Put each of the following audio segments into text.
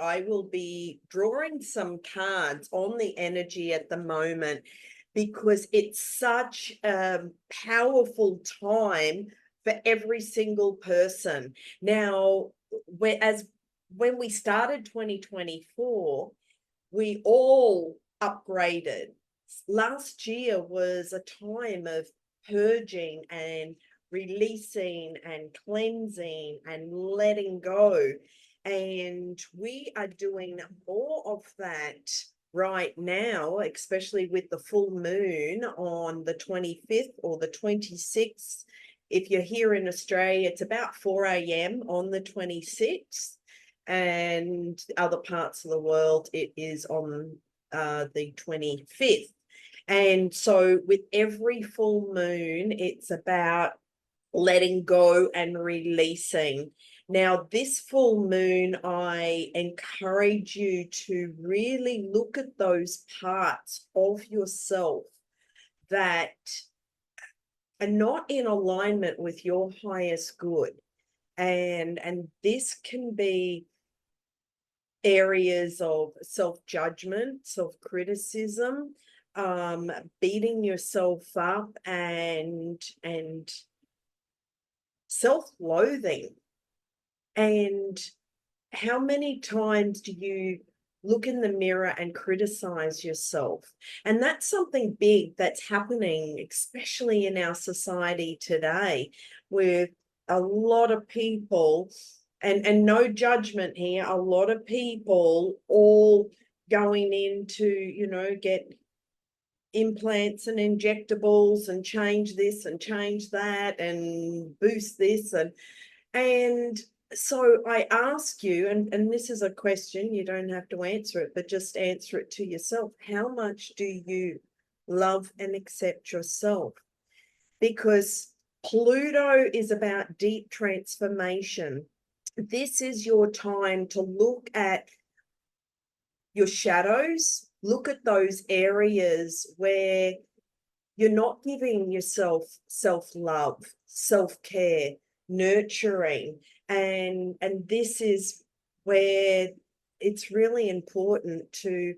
I will be drawing some cards on the energy at the moment because it's such a powerful time for every single person. Now, when we started 2024, we all upgraded. Last year was a time of purging and releasing and cleansing and letting go. And we are doing more of that right now, especially with the full moon on the 25th or the 26th. If you're here in Australia, it's about 4 a.m. on the 26th, and other parts of the world, it is on the 25th. And so with every full moon, it's about letting go and releasing. Now, this full moon, I encourage you to really look at those parts of yourself that are not in alignment with your highest good. And this can be areas of self-judgment, self-criticism, beating yourself up, and self-loathing. And how many times do you look in the mirror and criticize yourself? And that's something big that's happening, especially in our society today, with a lot of people, and no judgment here, a lot of people all going into, get implants and injectables and change this and change that and boost this. And so I ask you, and this is a question, you don't have to answer it, but just answer it to yourself. How much do you love and accept yourself? Because Pluto is about deep transformation. This is your time to look at your shadows, look at those areas where you're not giving yourself self-love, self-care, nurturing. And this is where it's really important to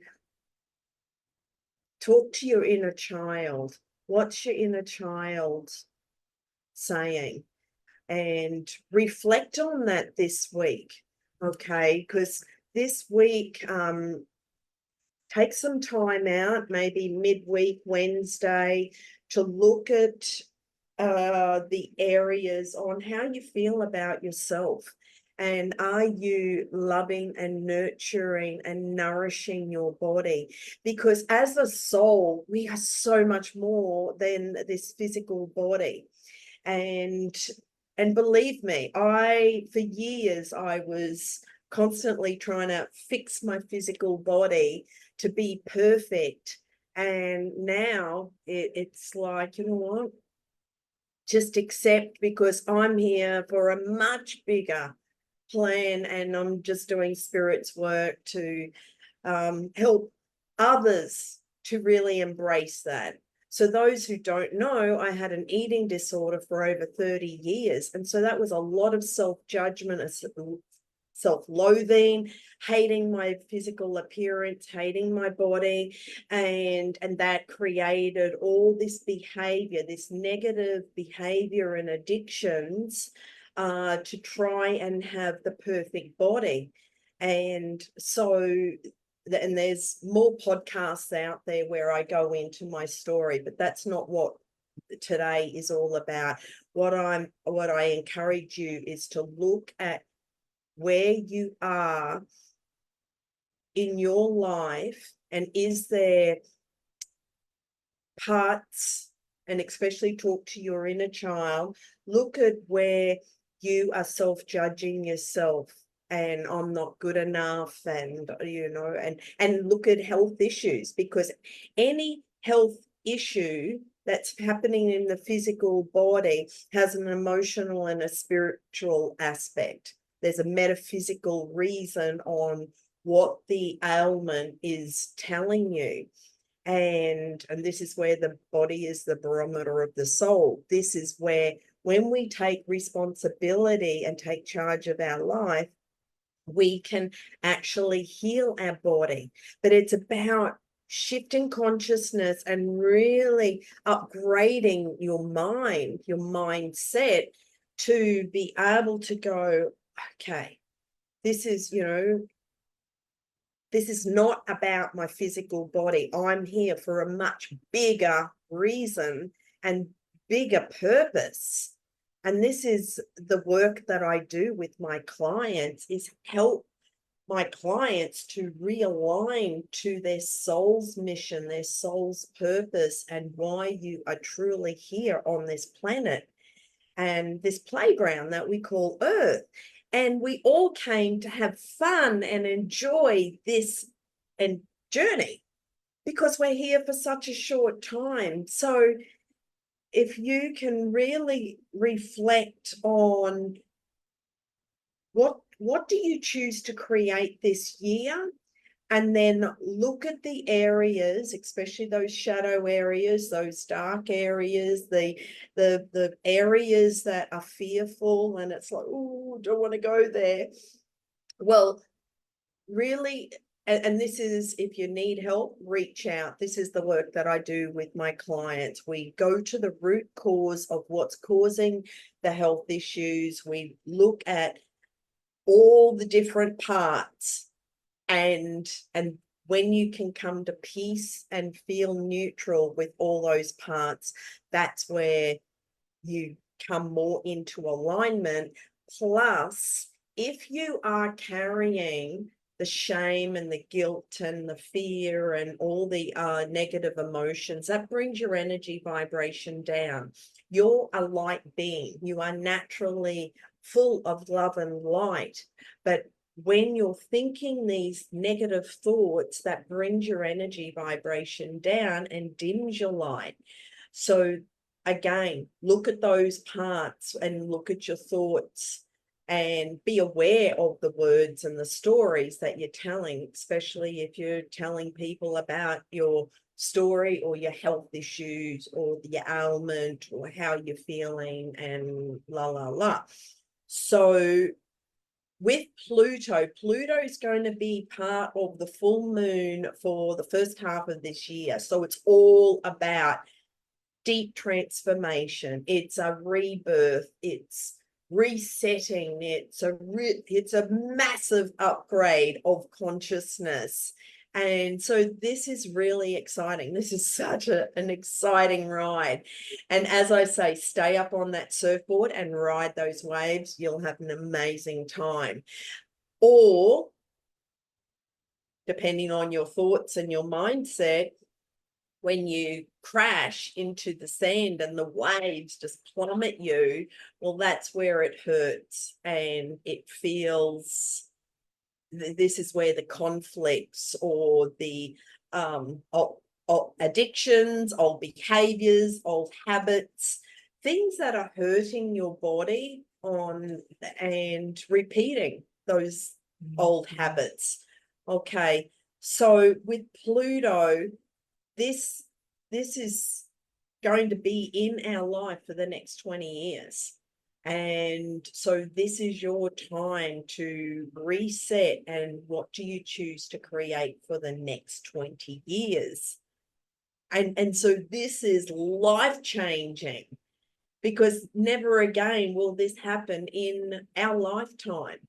talk to your inner child. What's your inner child saying? And reflect on that this week, okay? Because this week, take some time out, maybe midweek, Wednesday, to look at the areas on how you feel about yourself. And are you loving and nurturing and nourishing your body? Because as a soul, we are so much more than this physical body. And believe me, for years, I was constantly trying to fix my physical body to be perfect. And now it's like, you know what? Just accept, because I'm here for a much bigger plan, and I'm just doing spirit's work to help others to really embrace that. So those who don't know, I had an eating disorder for over 30 years. And so that was a lot of self-judgment, self-loathing, hating my physical appearance, hating my body. And that created all this behavior, this negative behavior and addictions to try and have the perfect body. And so, and there's more podcasts out there where I go into my story, but that's not what today is all about. What I encourage you is to look at where you are in your life, and is there parts, and especially talk to your inner child, look at where you are self-judging yourself, and I'm not good enough, and and look at health issues, because any health issue that's happening in the physical body has an emotional and a spiritual aspect. There's a metaphysical reason on what the ailment is telling you. And this is where the body is the barometer of the soul. This is where, when we take responsibility and take charge of our life, we can actually heal our body. But it's about shifting consciousness and really upgrading your mind, your mindset, to be able to go, okay, this is, this is not about my physical body. I'm here for a much bigger reason and bigger purpose. And this is the work that I do with my clients, is help my clients to realign to their soul's mission, their soul's purpose, and why you are truly here on this planet and this playground that we call Earth. And we all came to have fun and enjoy this and journey, because we're here for such a short time. So if you can really reflect on what do you choose to create this year, and then look at the areas, especially those shadow areas, those dark areas, the areas that are fearful, and it's like, oh, don't want to go there. Well, really, and this is, if you need help, reach out. This is the work that I do with my clients. We go to the root cause of what's causing the health issues. We look at all the different parts, and when you can come to peace and feel neutral with all those parts, that's where you come more into alignment. Plus, if you are carrying the shame and the guilt and the fear and all the negative emotions, that brings your energy vibration down. You're a light being. You are naturally full of love and light. But when you're thinking these negative thoughts, that brings your energy vibration down and dims your light. So again, look at those parts and look at your thoughts, and be aware of the words and the stories that you're telling, especially if you're telling people about your story or your health issues or your ailment or how you're feeling and la la la. So with Pluto, Pluto is going to be part of the full moon for the first half of this year. So it's all about deep transformation. It's a rebirth. It's resetting. It's a massive upgrade of consciousness. And so this is really exciting. This is such an exciting ride. And as I say, stay up on that surfboard and ride those waves. You'll have an amazing time. Or, depending on your thoughts and your mindset, when you crash into the sand and the waves just plummet you, well, that's where it hurts and it feels, this is where the conflicts or the addictions, old behaviors, old habits, things that are hurting your body on and repeating those old habits. Okay, so with Pluto, this is going to be in our life for the next 20 years. And so this is your time to reset, and what do you choose to create for the next 20 years? And so this is life-changing, because never again will this happen in our lifetime.